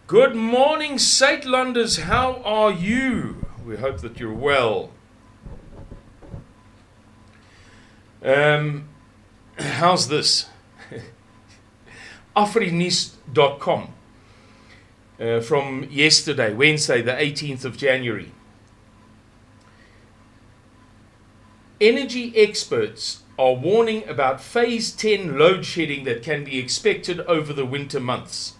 Good morning, Suidlanders. How are you? We hope that you're well. How's this? Afrinies.com from yesterday, Wednesday, the 18th of January. Energy experts are warning about phase 10 load shedding that can be expected over the winter months.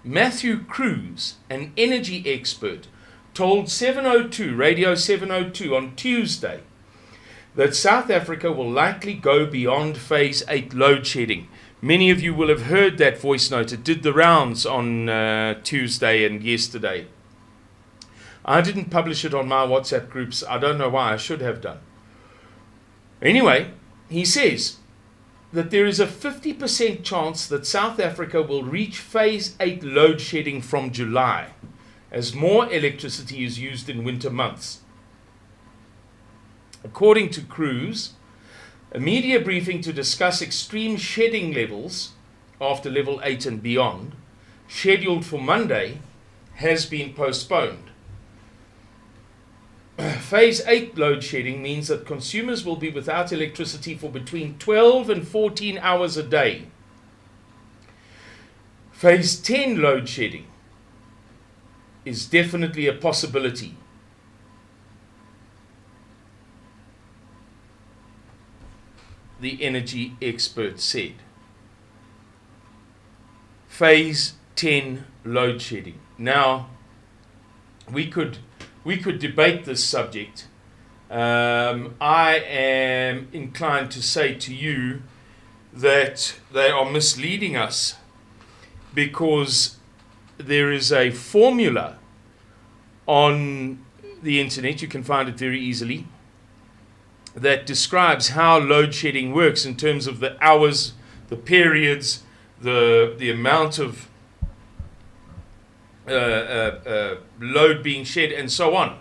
Matthew Cruz, an energy expert, told 702, Radio 702 on Tuesday that South Africa will likely go beyond phase 8 load shedding. Many of you will have heard that voice note. It did the rounds on Tuesday and yesterday. I didn't publish it on my WhatsApp groups. I don't know why. I should have done. Anyway, he says that there is a 50% chance that South Africa will reach phase 8 load shedding from July, as more electricity is used in winter months. According to Cruz, a media briefing to discuss extreme shedding levels after level 8 and beyond, scheduled for Monday, has been postponed. Phase 8 load shedding means that consumers will be without electricity for between 12 and 14 hours a day. Phase 10 load shedding is definitely a possibility. The energy expert said. Phase 10 load shedding. Now, we could debate this subject. I am inclined to say to you that they are misleading us, because there is a formula on the internet, you can find it very easily, that describes how load shedding works in terms of the hours, the periods, the amount of load being shed, and so on.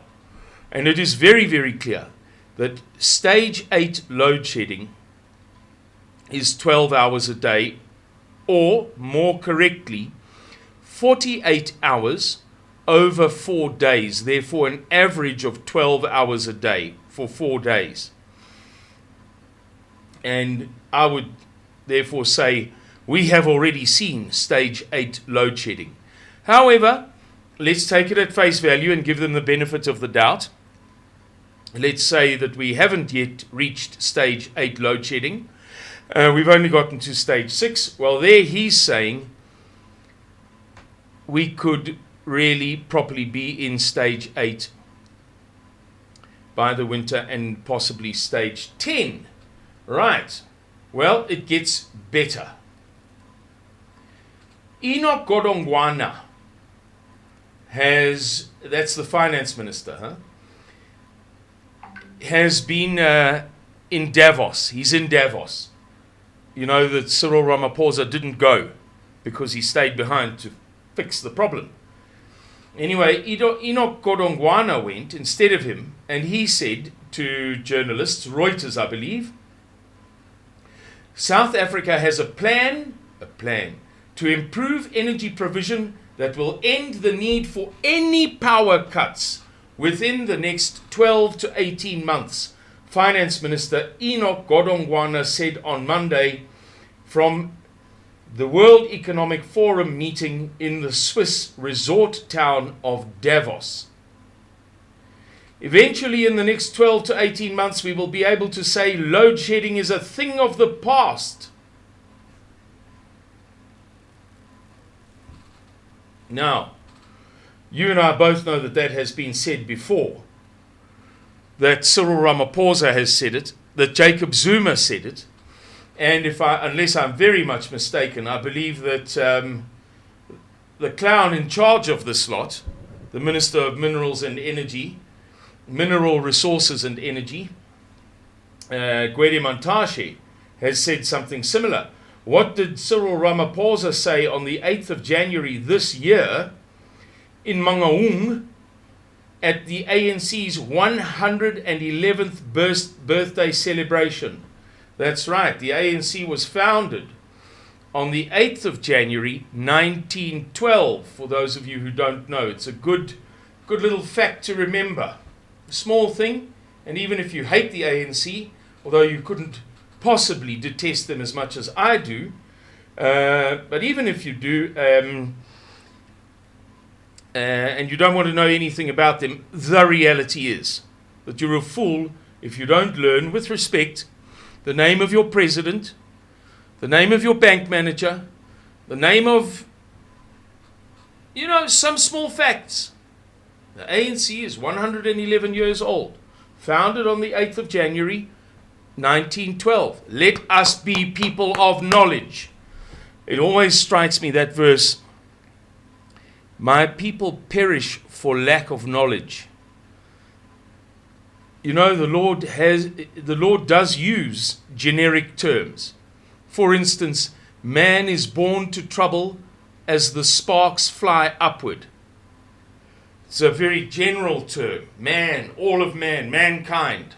And it is very, very clear that stage 8 load shedding is 12 hours a day, or more correctly, 48 hours over 4 days, therefore an average of 12 hours a day for 4 days. And I would therefore say we have already seen stage 8 load shedding. However, let's take it at face value and give them the benefit of the doubt. Let's say that we haven't yet reached stage 8 load shedding. We've only gotten to stage 6. Well, there he's saying we could really properly be in stage 8 by the winter, and possibly stage 10. Right. Well, it gets better. Enoch Godongwana that's the finance minister, has been in Davos. He's in Davos. You know that Cyril Ramaphosa didn't go because he stayed behind to fix the problem. Anyway, Enoch Godongwana went instead of him, and he said to journalists, Reuters I believe, South Africa has a plan to improve energy provision that will end the need for any power cuts within the next 12 to 18 months, Finance Minister Enoch Godongwana said on Monday from the World Economic Forum meeting in the Swiss resort town of Davos. Eventually, in the next 12 to 18 months, we will be able to say load shedding is a thing of the past. Now, you and I both know that that has been said before, that Cyril Ramaphosa has said it, that Jacob Zuma said it, and unless I'm very much mistaken, I believe that the clown in charge of this lot, the Minister of Mineral Resources and Energy, Gwede Mantashe, has said something similar. What did Cyril Ramaphosa say on the 8th of January this year in Mangaung at the ANC's 111th birthday celebration? That's right, the ANC was founded on the 8th of January 1912. For those of you who don't know, it's a good little fact to remember. A small thing, and even if you hate the ANC, although you couldn't possibly detest them as much as I do, but even if you do, and you don't want to know anything about them, the reality is that you're a fool if you don't learn, with respect, the name of your president, the name of your bank manager, the name of, some small facts. The ANC is 111 years old, founded on the 8th of January 1912. Let us be people of knowledge. It always strikes me, that verse, my people perish for lack of knowledge. The Lord does use generic terms. For instance, man is born to trouble as the sparks fly upward. It's a very general term. Man, all of man, mankind.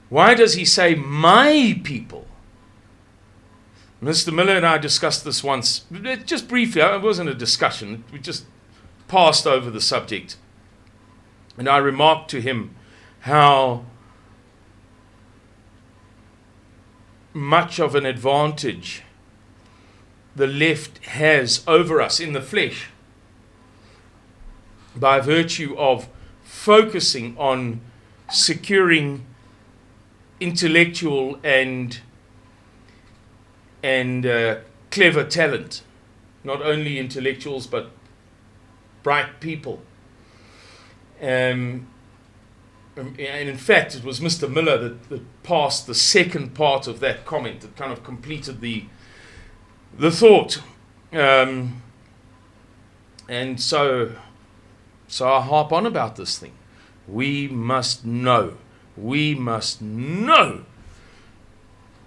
Why does he say my people? Mr. Miller and I discussed this once, just briefly. It wasn't a discussion. We just passed over the subject. And I remarked to him how much of an advantage the left has over us in the flesh by virtue of focusing on securing intellectual and clever talent. Not only intellectuals, but bright people. And in fact, it was Mr. Miller that passed the second part of that comment, that kind of completed the thought. And so I harp on about this thing. We must know. We must know.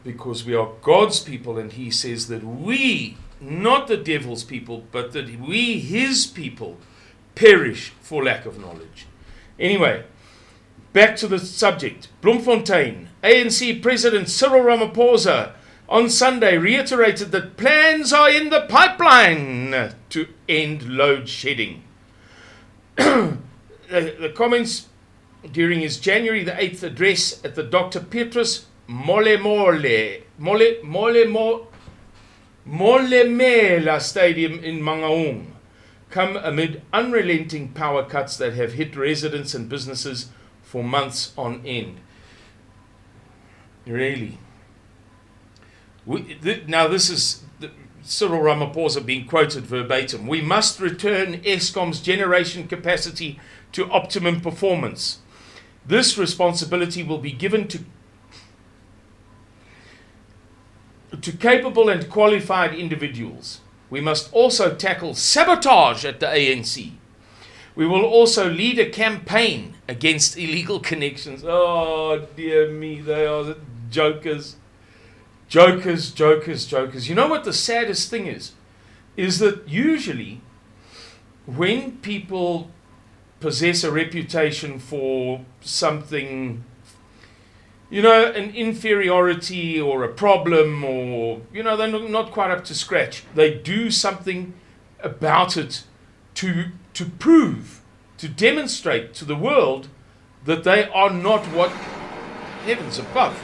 Because we are God's people, and he says that we, not the devil's people, but that we, his people, perish for lack of knowledge. Anyway, back to the subject. Bloemfontein, ANC President Cyril Ramaphosa on Sunday reiterated that plans are in the pipeline to end load shedding. The comments during his January the 8th address at the Dr. Petrus Molemela Stadium in Mangaung come amid unrelenting power cuts that have hit residents and businesses for months on end. Really. Now this is Cyril Ramaphosa being quoted verbatim. We must return Eskom's generation capacity to optimum performance. This responsibility will be given to capable and qualified individuals. We must also tackle sabotage at the ANC. We will also lead a campaign against illegal connections. Oh, dear me, they are jokers. Jokers, jokers, jokers. You know what the saddest thing is? Is that usually when people possess a reputation for something, an inferiority or a problem, or, they're not quite up to scratch, they do something about it to prove, to demonstrate to the world that they are not what, heavens above.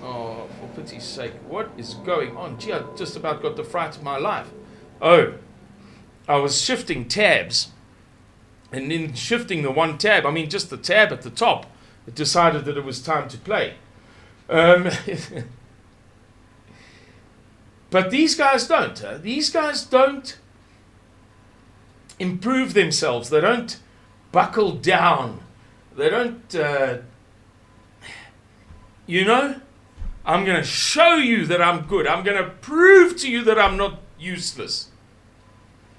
Oh, for pity's sake, what is going on? Gee, I just about got the fright of my life. Oh, I was shifting tabs. And in shifting the one tab, just the tab at the top, it decided that it was time to play. But these guys don't. These guys don't improve themselves. They don't buckle down. They don't, I'm going to show you that I'm good. I'm going to prove to you that I'm not useless.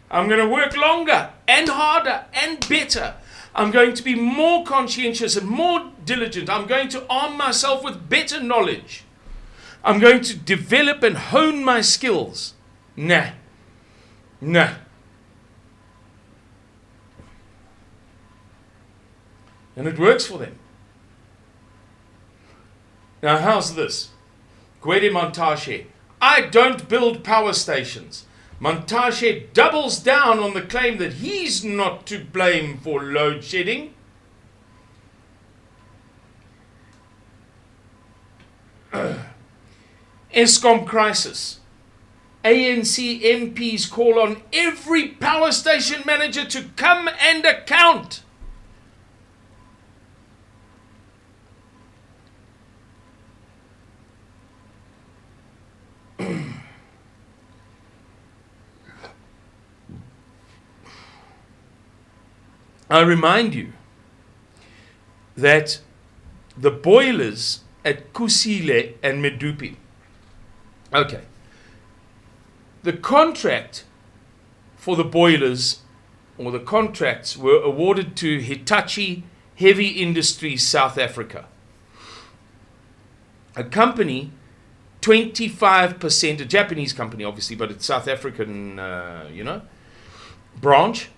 I'm going to work longer and harder and better. I'm going to be more conscientious and more diligent. I'm going to arm myself with better knowledge. I'm going to develop and hone my skills. Nah. And it works for them. Now, how's this? Gwede Montashe. I don't build power stations. Montashe doubles down on the claim that he's not to blame for load shedding. Eskom crisis. ANC MPs call on every power station manager to come and account. I remind you that the boilers at Kusile and Medupi, okay, the contract for the boilers, or the contracts, were awarded to Hitachi Heavy Industries South Africa, a company, 25%, a Japanese company obviously, but it's South African, branch,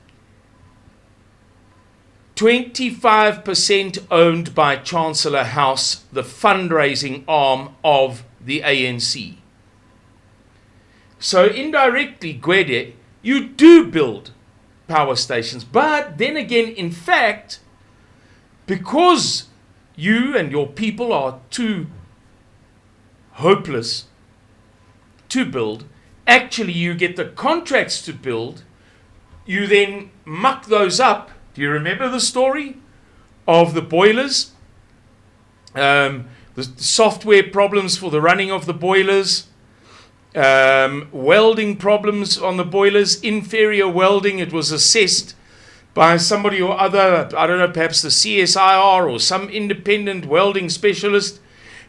25% owned by Chancellor House, the fundraising arm of the ANC. So indirectly, Gwede, you do build power stations. But then again, in fact, because you and your people are too hopeless to build, actually you get the contracts to build, you then muck those up. Do you remember the story of the boilers? The software problems for the running of the boilers, welding problems on the boilers, inferior welding. It was assessed by somebody or other, I don't know, perhaps the CSIR or some independent welding specialist,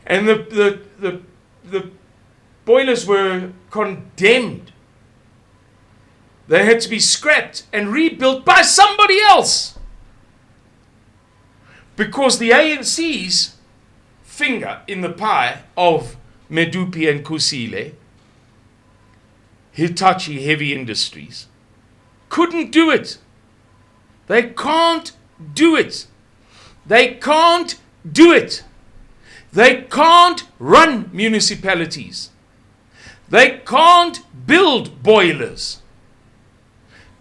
and the boilers were condemned. They had to be scrapped and rebuilt by somebody else, because the ANC's finger in the pie of Medupi and Kusile, Hitachi Heavy Industries, couldn't do it. They can't do it. They can't do it. They can't run municipalities. They can't build boilers.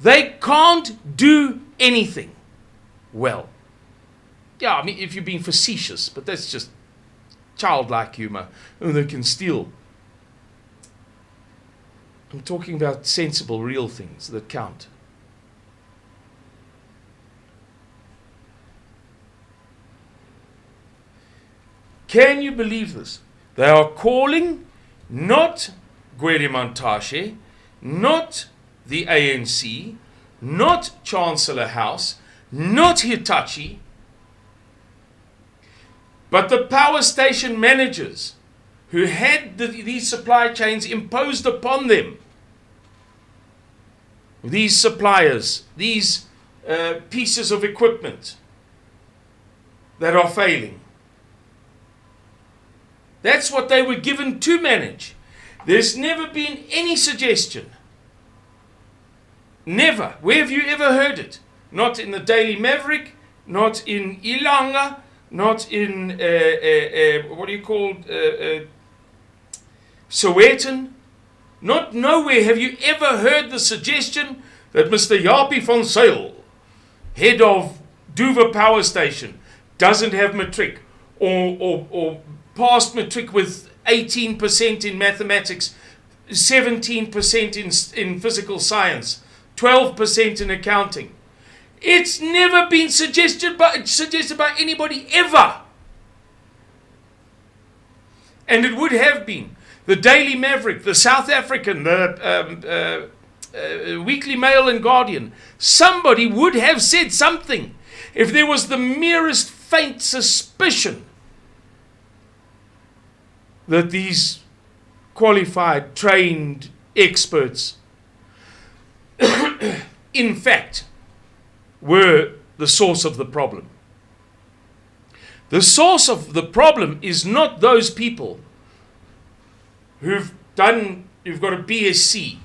They can't do anything well. Yeah, I mean, if you're being facetious, but that's just childlike humor. Oh, they can steal. I'm talking about sensible, real things that count. Can you believe this? They are calling not Gwede Montashe, not the ANC, not Chancellor House, not Hitachi, but the power station managers who had these supply chains imposed upon them. These suppliers, these pieces of equipment that are failing. That's what they were given to manage. There's never been any suggestion. Never. Where have you ever heard it? Not in the Daily Maverick, not in Ilanga, not in, what do you call, Sowetan. Not nowhere have you ever heard the suggestion that Mr. Japie van Zyl, head of Duva Power Station, doesn't have matric, or passed matric with 18% in mathematics, 17% in physical science, 12% in accounting. It's never been suggested by anybody ever. And it would have been. The Daily Maverick, the South African, the Weekly Mail and Guardian. Somebody would have said something if there was the merest faint suspicion that these qualified, trained experts in fact were the source of the problem. The source of the problem is not those people who've got a BSc,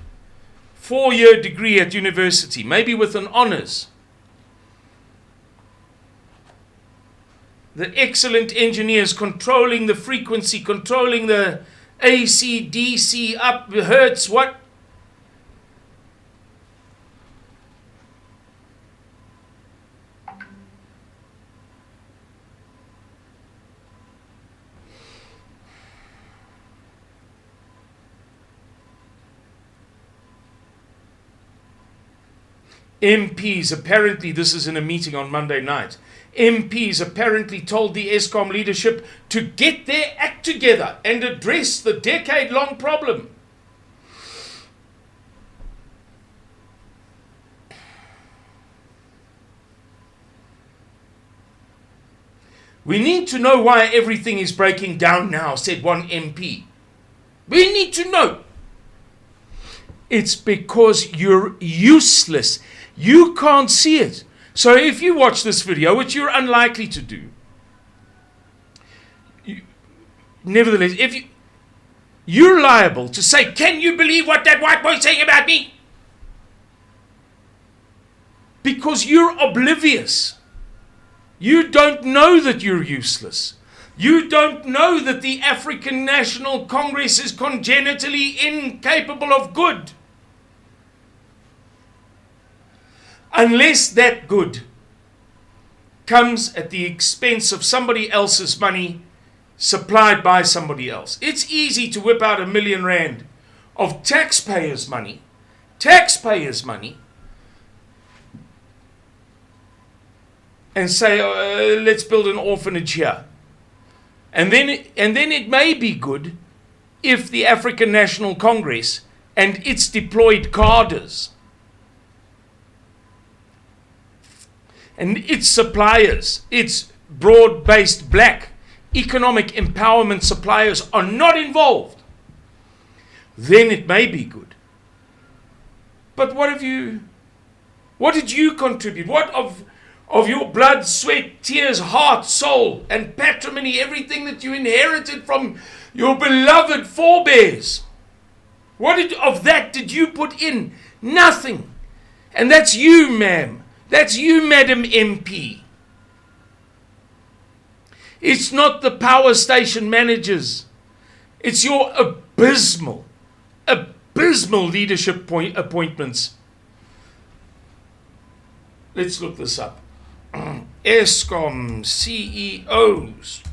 4-year degree at university, maybe with an honors. the excellent engineers controlling the frequency, controlling the AC, DC, up, hertz, what? MPs, apparently, this is in a meeting on Monday night, MPs apparently told the Eskom leadership to get their act together and address the decade-long problem. We need to know why everything is breaking down now, said one MP. We need to know. It's because you're useless. You can't see it. So if you watch this video, which you're unlikely to do, nevertheless, if you're liable to say, can you believe what that white boy's saying about me? Because you're oblivious. You don't know that you're useless. You don't know that the African National Congress is congenitally incapable of good. Unless that good comes at the expense of somebody else's money supplied by somebody else. It's easy to whip out R1 million of taxpayers' money, and say, let's build an orphanage here. And then it may be good if the African National Congress and its deployed cadres and its suppliers, its broad-based black economic empowerment suppliers are not involved. Then it may be good. But what did you contribute? What of your blood, sweat, tears, heart, soul, and patrimony, everything that you inherited from your beloved forebears? What of that did you put in? Nothing. And that's you, ma'am. That's you, Madam MP. It's not the power station managers. It's your abysmal leadership appointments. Let's look this up. Eskom CEOs.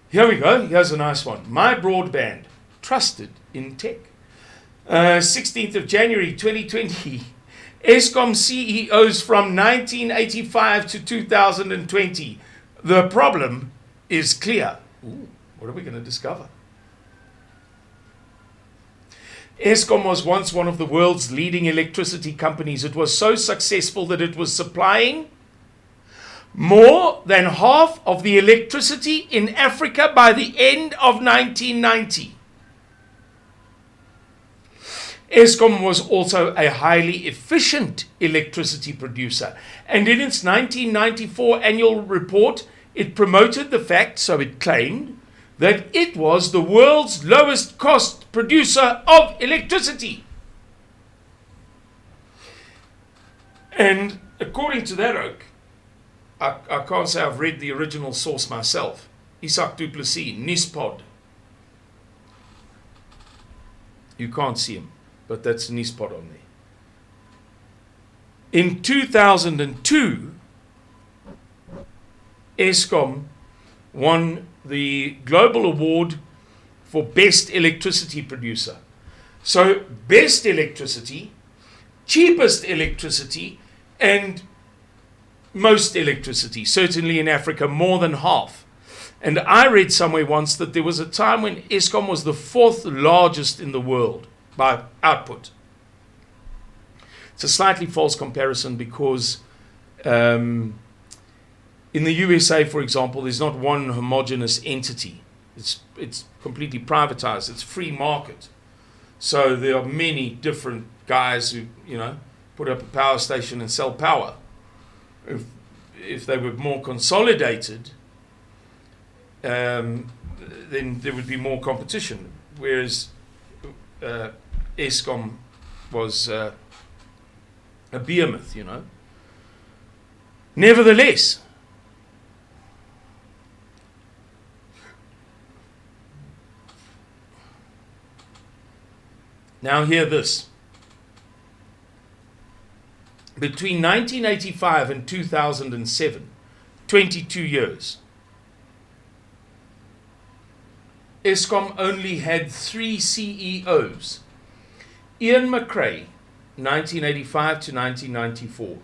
Here we go. Here's a nice one. My broadband, trusted in tech. 16th of January 2020. Eskom CEOs from 1985 to 2020. The problem is clear. Ooh, what are we going to discover? Eskom was once one of the world's leading electricity companies. It was so successful that it was supplying more than half of the electricity in Africa by the end of 1990. Eskom was also a highly efficient electricity producer, and in its 1994 annual report, it promoted the fact, so it claimed, that it was the world's lowest cost producer of electricity. And according to that oak, I can't say I've read the original source myself, Isak Du Plessis, Nispod. You can't see him, but that's Nispod on there. In 2002, Eskom won the global award for best electricity producer. So best electricity, cheapest electricity, and most electricity, certainly in Africa, more than half. And I read somewhere once that there was a time when Eskom was the 4th largest in the world by output. It's a slightly false comparison because in the USA, for example, there's not one homogeneous entity. It's completely privatized. It's free market. So there are many different guys who, put up a power station and sell power. If they were more consolidated, then there would be more competition. Whereas Eskom was a behemoth, you know. Nevertheless, now hear this. Between 1985 and 2007, 22 years, Eskom only had 3 CEOs. Ian McRae, 1985 to 1994.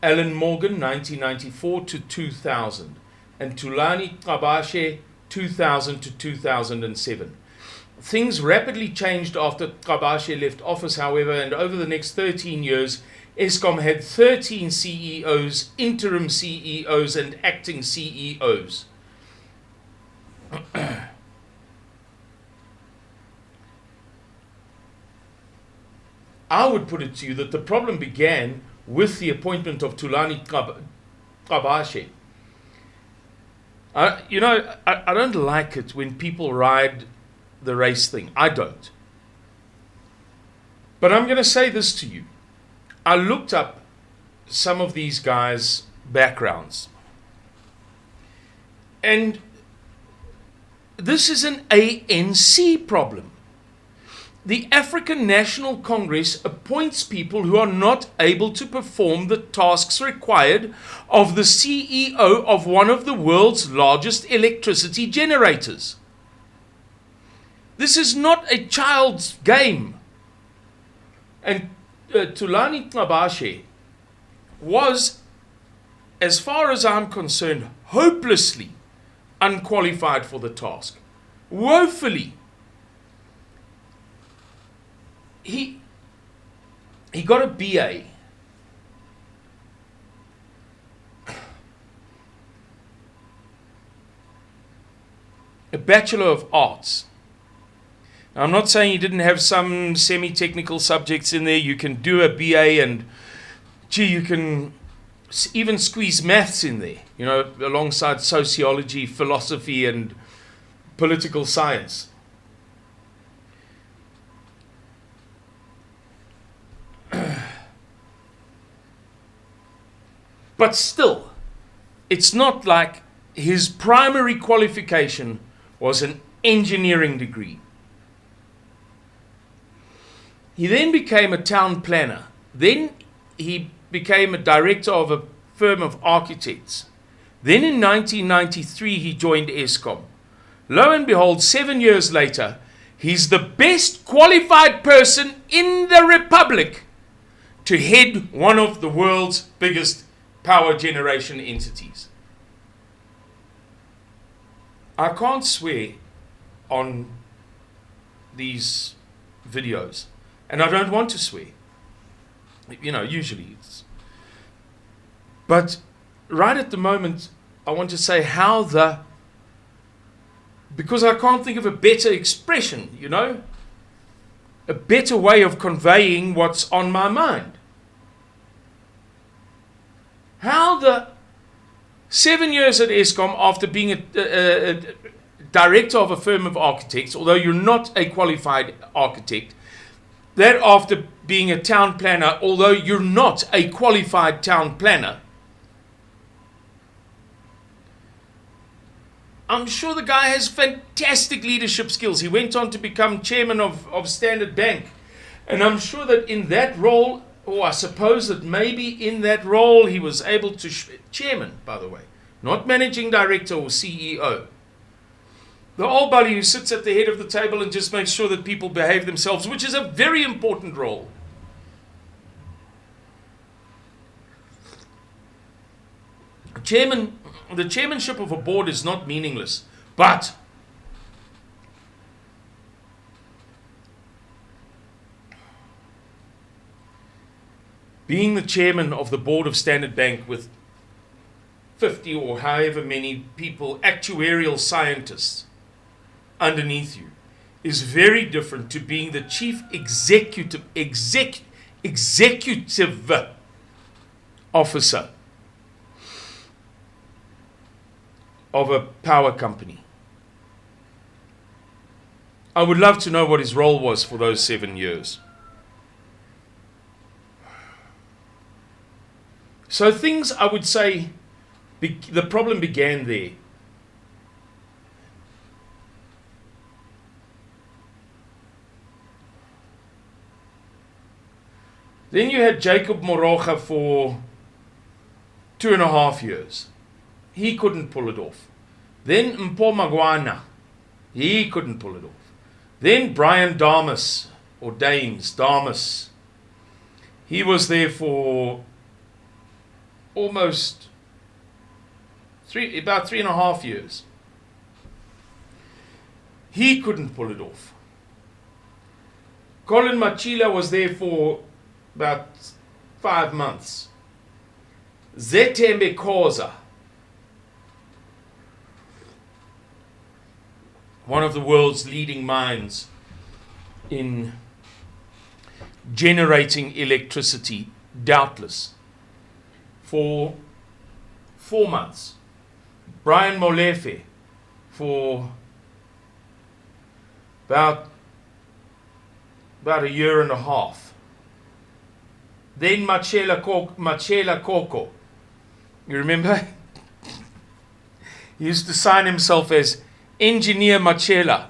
Alan Morgan, 1994 to 2000. And Thulani Qabashe, 2000 to 2007. Things rapidly changed after Qabashe left office, however, and over the next 13 years, Eskom had 13 CEOs, interim CEOs, and acting CEOs. I would put it to you that the problem began with the appointment of Thulani Qabashe. I don't like it when people ride the race thing. I don't. But I'm going to say this to you. I looked up some of these guys' backgrounds. And this is an ANC problem. The African National Congress appoints people who are not able to perform the tasks required of the CEO of one of the world's largest electricity generators. This is not a child's game. And Thulani Qabashe was, as far as I'm concerned, hopelessly unqualified for the task. Woefully. He got a BA. A Bachelor of Arts. Now, I'm not saying he didn't have some semi-technical subjects in there. You can do a BA and, you can even squeeze maths in there, you know, alongside sociology, philosophy, and political science. But still, it's not like his primary qualification was an engineering degree. He then became a town planner. Then he became a director of a firm of architects. Then in 1993, he joined Eskom. Lo and behold, 7 years later, he's the best qualified person in the Republic to head one of the world's biggest power generation entities. I can't swear on these videos, and I don't want to swear. You know, usually it's... But right at the moment, I want to say because I can't think of a better expression, you know, a better way of conveying what's on my mind. How the 7 years at Eskom, after being a director of a firm of architects, although you're not a qualified architect, that after being a town planner, although you're not a qualified town planner, I'm sure the guy has fantastic leadership skills. He went on to become chairman of Standard Bank. And I'm sure that in that role, I suppose that maybe in that role he was able to... chairman, by the way. Not managing director or CEO. The old buddy who sits at the head of the table and just makes sure that people behave themselves, which is a very important role. The chairmanship of a board is not meaningless, but being the chairman of the board of Standard Bank with 50 or however many people, actuarial scientists underneath you, is very different to being the chief executive officer of a power company. I would love to know what his role was for those 7 years. So things, I would say, the problem began there. Then you had Jacob Moroga for 2.5 years. He couldn't pull it off. Then Mpho Magwana. He couldn't pull it off. Then Brian Damas, or Damas. He was there for almost about 3.5 years. He couldn't pull it off. Colin Machila was there for about 5 months. Zetembe Khoza, one of the world's leading minds in generating electricity, doubtless, for 4 months. Brian Molefe for about 1.5 years. Then Machela Koko. You remember? He used to sign himself as Engineer Machela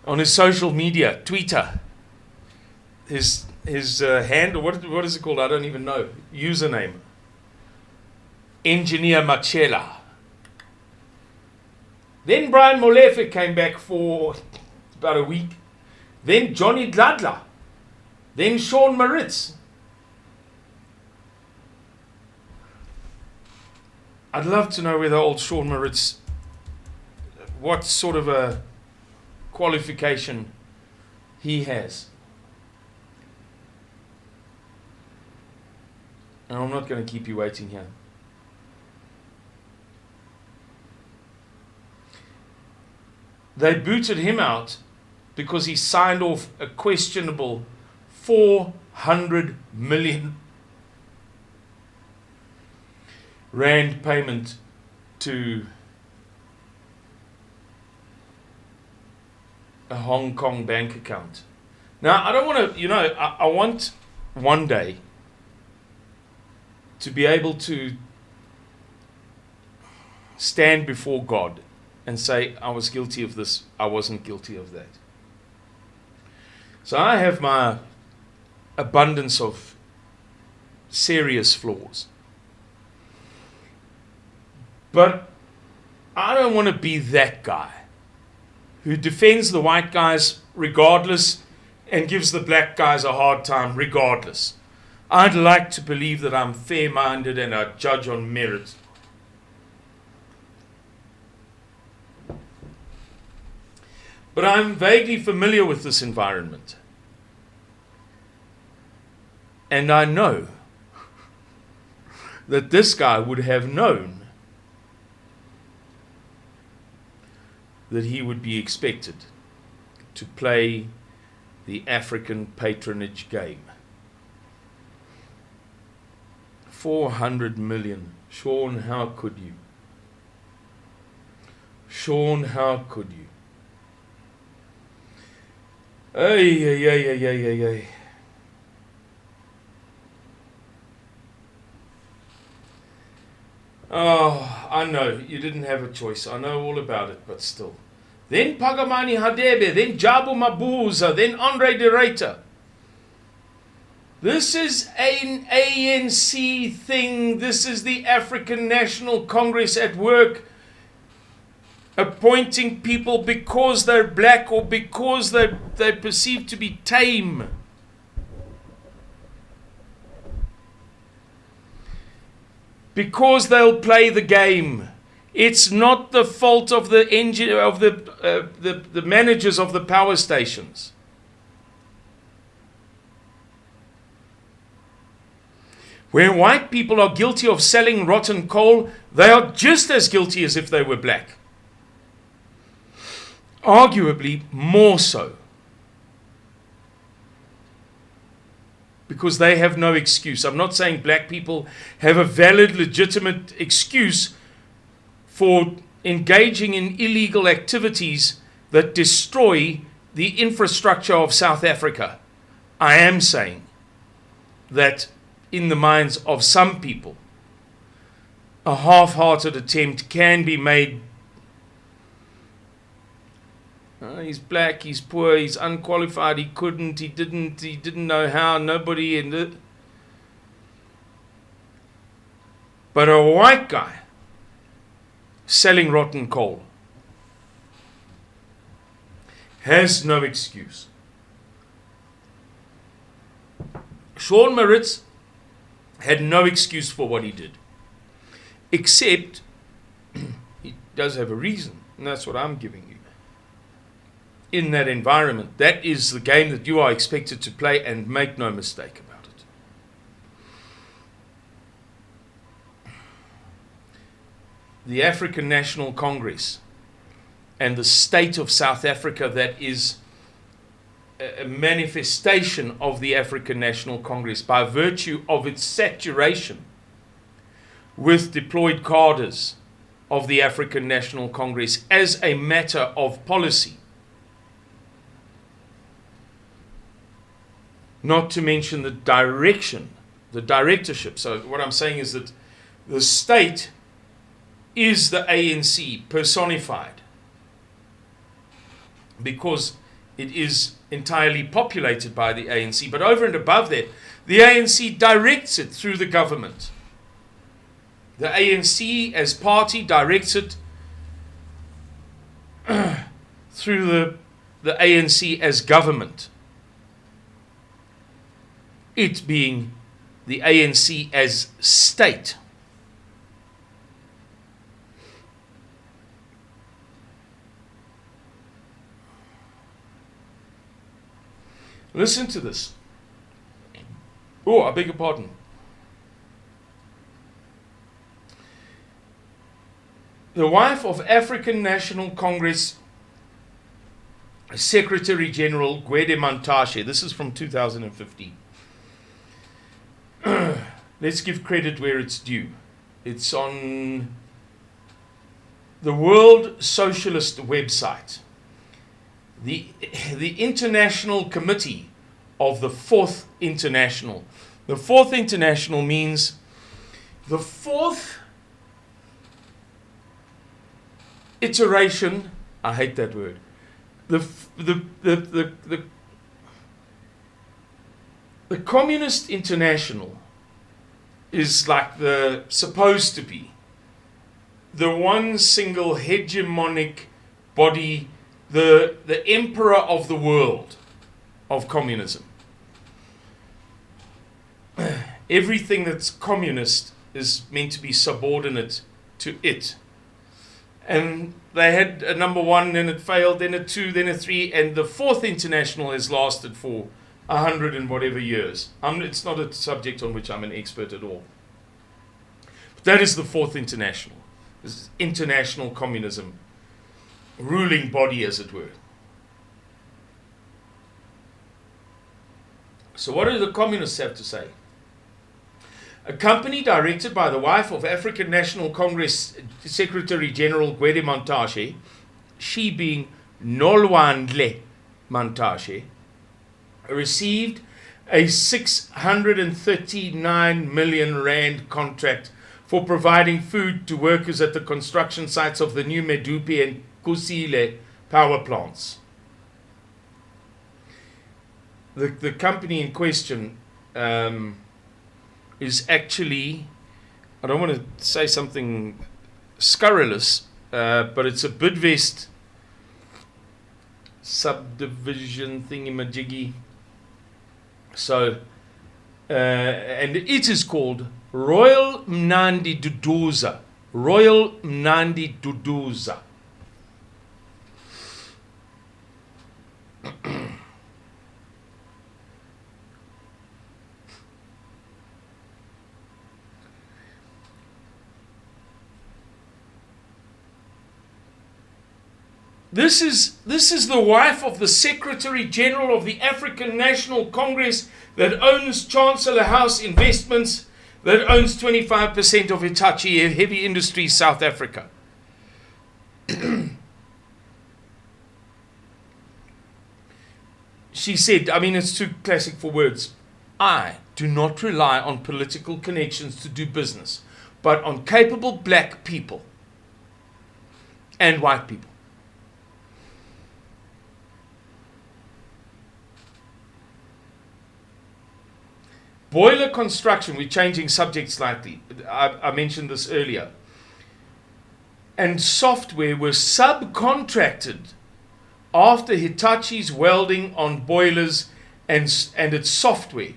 on his social media, Twitter. His handle, what is it called? I don't even know. Username. Engineer Machela. Then Brian Molefe came back for about a week. Then Johnny Dladla. Then Sean Maritz. I'd love to know whether old Sean Maritz, what sort of a qualification he has. And I'm not going to keep you waiting here. They booted him out because he signed off a questionable 400 million rand payment to a Hong Kong bank account. Now, I don't want to, I want one day to be able to stand before God and say, I was guilty of this, I wasn't guilty of that. So I have my abundance of serious flaws. But I don't want to be that guy who defends the white guys regardless and gives the black guys a hard time regardless. I'd like to believe that I'm fair-minded and I judge on merit. But I'm vaguely familiar with this environment. And I know that this guy would have known that he would be expected to play the African patronage game. 400 million. Sean, how could you? Sean, how could you? Ay. Oh, I know, you didn't have a choice. I know all about it, but still. Then Pagamani Hadebe, then Jabu Mabuza, then Andre de Ruyter. This is an ANC thing. This is the African National Congress at work, appointing people because they're black or because they're perceived to be tame. Because they'll play the game. It's not the fault of the the managers of the power stations. When white people are guilty of selling rotten coal, they are just as guilty as if they were black. Arguably more so. Because they have no excuse. I'm not saying black people have a valid, legitimate excuse for engaging in illegal activities that destroy the infrastructure of South Africa. I am saying that in the minds of some people, a half-hearted attempt can be made. He's black, he's poor, he's unqualified, he didn't know how, nobody in the. But a white guy selling rotten coal has no excuse. Sean Maritz had no excuse for what he did, except he does have a reason, and that's what I'm giving you. In that environment, that is the game that you are expected to play, and make no mistake about it. The African National Congress and the state of South Africa, that is a manifestation of the African National Congress by virtue of its saturation with deployed cadres of the African National Congress as a matter of policy. Not to mention the direction, the directorship. So what I'm saying is that the state is the ANC personified, because it is entirely populated by the ANC. But over and above that, the ANC directs it through the government. The ANC as party directs it through the ANC as government. It being the ANC as state. Listen to this. Oh, I beg your pardon. The wife of African National Congress Secretary General Gwede Mantashe, this is from 2015. Let's give credit where it's due. It's on the World Socialist website. The International Committee of the Fourth International. The Fourth International means the fourth iteration. I hate that word. The Communist International is like supposed to be the one single hegemonic body, the emperor of the world of communism. Everything that's communist is meant to be subordinate to it. And they had a number one, then it failed, then a two, then a three, and the Fourth International has lasted for 100 and whatever years. It's not a subject on which I'm an expert at all. But that is the Fourth International. This is international communism, ruling body, as it were. So what do the communists have to say? A company directed by the wife of African National Congress Secretary General Gwede Mantashe, she being Nolwandle Mantashe, received a 639 million rand contract for providing food to workers at the construction sites of the new Medupi and Kusile power plants. The company in question is actually, I don't want to say something scurrilous, but it's a Bidvest subdivision thingy-majiggy. So, and it is called Royal Mnandi Duduza. Royal Mnandi Duduza. This is the wife of the Secretary General of the African National Congress that owns Chancellor House Investments, that owns 25% of Hitachi Heavy Industries South Africa. She said, I mean, it's too classic for words, I do not rely on political connections to do business, but on capable black people and white people. Boiler construction, we're changing subject slightly. I mentioned this earlier. And software were subcontracted after Hitachi's welding on boilers and its software.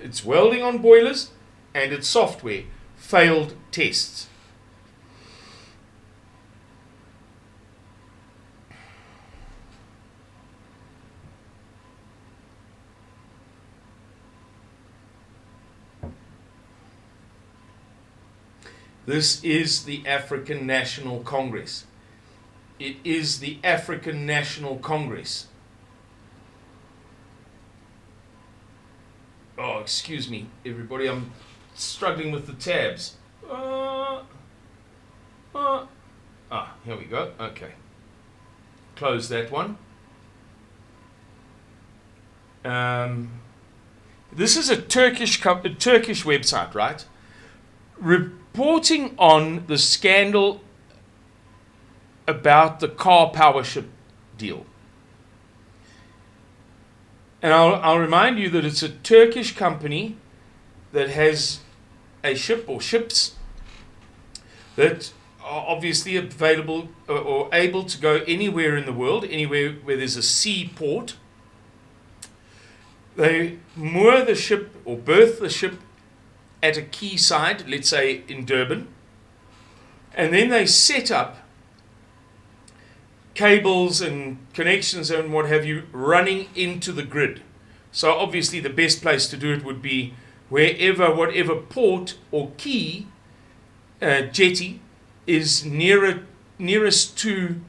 Its welding on boilers and its software failed tests. This is the African National Congress. It is the African National Congress. Oh, excuse me, everybody. I'm struggling with the tabs. Here we go. Okay. Close that one. This is a Turkish website, right? Reporting on the scandal about the car power ship deal. And I'll remind you that it's a Turkish company that has a ship or ships that are obviously available or able to go anywhere in the world, anywhere where there's a seaport. They moor the ship or berth the ship at a quayside, let's say in Durban, and then they set up cables and connections and what have you running into the grid. So obviously the best place to do it would be whatever port or quay, jetty, is nearest to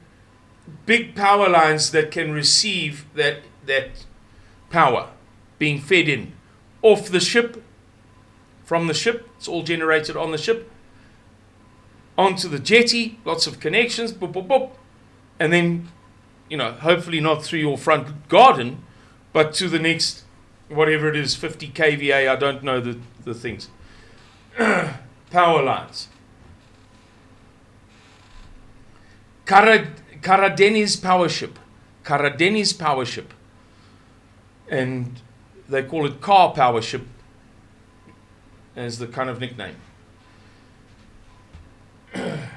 big power lines that can receive that power being fed in off the ship, from the ship. It's all generated on the ship, onto the jetty, lots of connections, boop, boop, boop. And then, hopefully not through your front garden, but to the next, whatever it is, 50 kVA, I don't know the things. Power lines. Karadeni's power ship. Karadeni's power ship. And they call it car power ship as the kind of nickname. And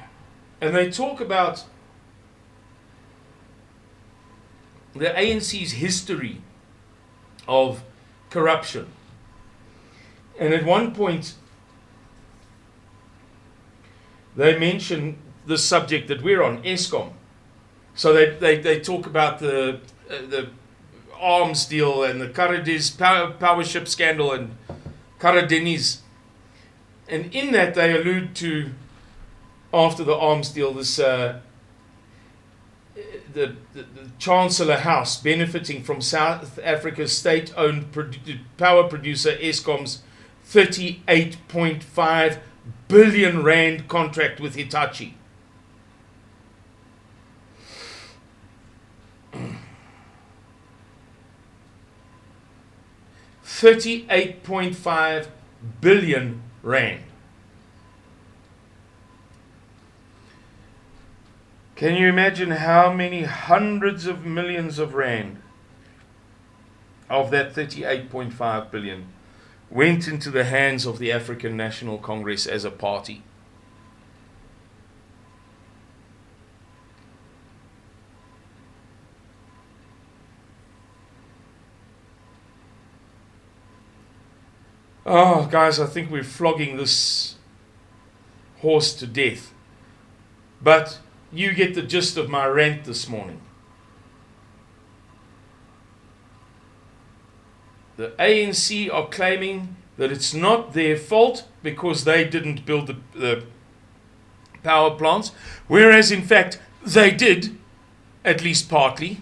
they talk about the ANC's history of corruption. And at one point, they mention the subject that we're on, Eskom. So they talk about the arms deal and the Karadeni's power ship scandal and Karadeni's. And in that they allude to, after the arms deal, this the Chancellor House benefiting from South Africa's state-owned power producer Eskom's 38.5 billion rand contract with Hitachi. $38.5 billion rand. Can you imagine how many hundreds of millions of rand of that 38.5 billion went into the hands of the African National Congress as a party? Oh, guys, I think we're flogging this horse to death. But you get the gist of my rant this morning. The ANC are claiming that it's not their fault because they didn't build the power plants, whereas in fact they did, at least partly.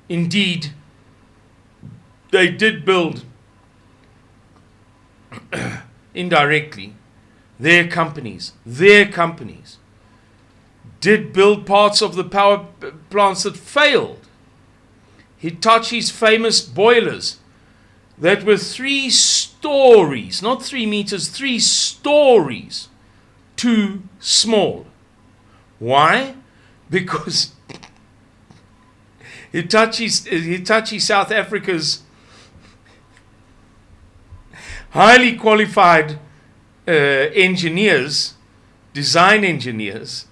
Indeed, they did build indirectly. Their companies did build parts of the power plants that failed. Hitachi's famous boilers that were 3 stories, not 3 meters, 3 stories too small. Why? Because Hitachi South Africa's highly qualified engineers, design engineers,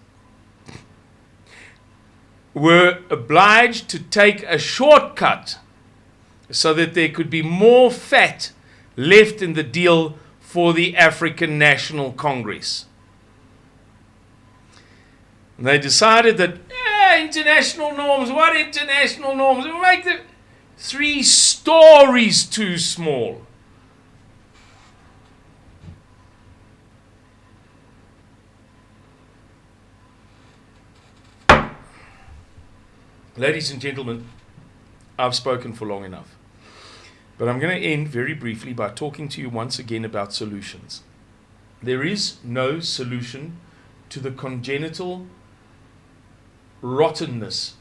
were obliged to take a shortcut so that there could be more fat left in the deal for the African National Congress. And they decided that international norms, what international norms? We'll make the 3 stories too small. Ladies and gentlemen, I've spoken for long enough. But I'm going to end very briefly by talking to you once again about solutions. There is no solution to the congenital rottenness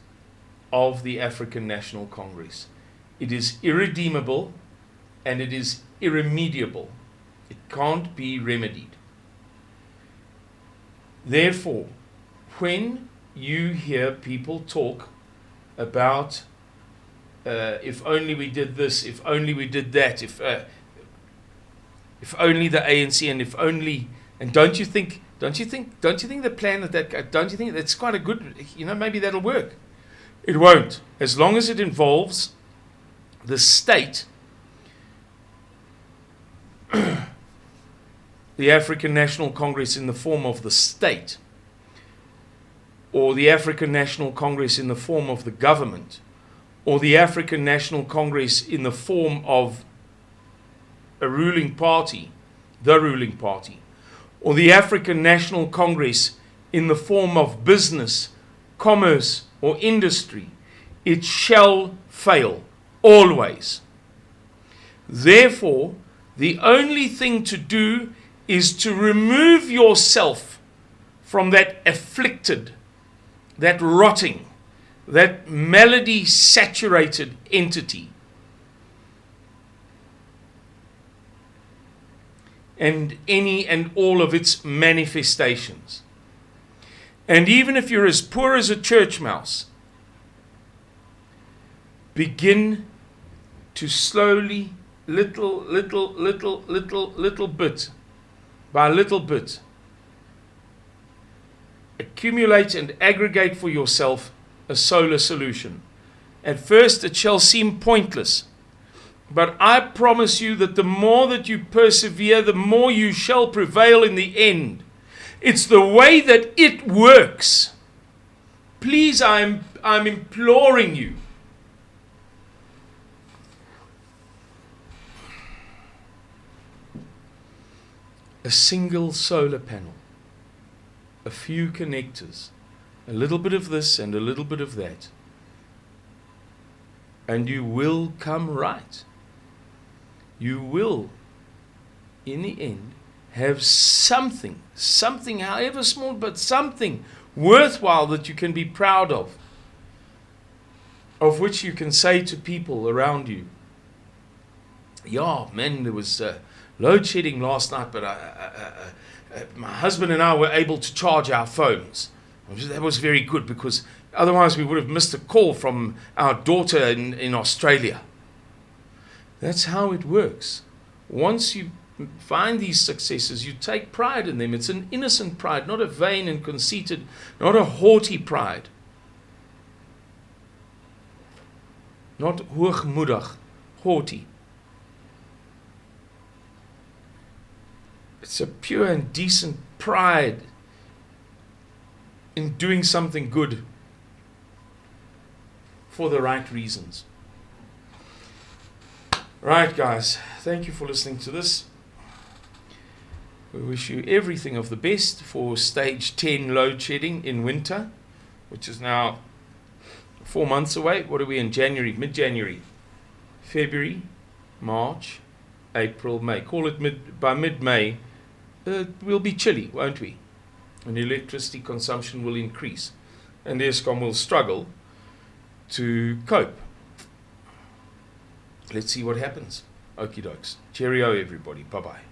of the African National Congress. It is irredeemable and it is irremediable. It can't be remedied. Therefore, when you hear people talk about if only we did this, if only we did that, if only the ANC, and if only, and don't you think the plan that don't you think that's quite a good, maybe that'll work? It won't, as long as it involves the state, the African National Congress in the form of the state, or the African National Congress in the form of the government, or the African National Congress in the form of a ruling party, the ruling party, or the African National Congress in the form of business, commerce, or industry, it shall fail, always. Therefore, the only thing to do is to remove yourself from that afflicted, that rotting, that melody-saturated entity. And any and all of its manifestations. And even if you're as poor as a church mouse, begin to slowly, little bit by little bit, accumulate and aggregate for yourself a solar solution. At first it shall seem pointless, but I promise you that the more that you persevere, the more you shall prevail in the end. It's the way that it works. Please, I'm imploring you. A single solar panel, a few connectors, a little bit of this and a little bit of that, and you will come right. You will, in the end, have something, however small, but something worthwhile that you can be proud of which you can say to people around you, yeah, man, there was load shedding last night, but my husband and I were able to charge our phones. That was very good, because otherwise we would have missed a call from our daughter in Australia. That's how it works. Once you find these successes, you take pride in them. It's an innocent pride, not a vain and conceited, not a haughty pride. Not hoogmoedig, haughty. It's a pure and decent pride in doing something good for the right reasons. Right, guys, thank you for listening to this. We wish you everything of the best for stage 10 load shedding in winter, which is now 4 months away. What are we in? January, mid-January, February, March, April, May. Call it by mid-May. We'll be chilly, won't we? And electricity consumption will increase, and Eskom will struggle to cope. let's see what happens. Okie dokes. Cheerio, everybody. Bye bye.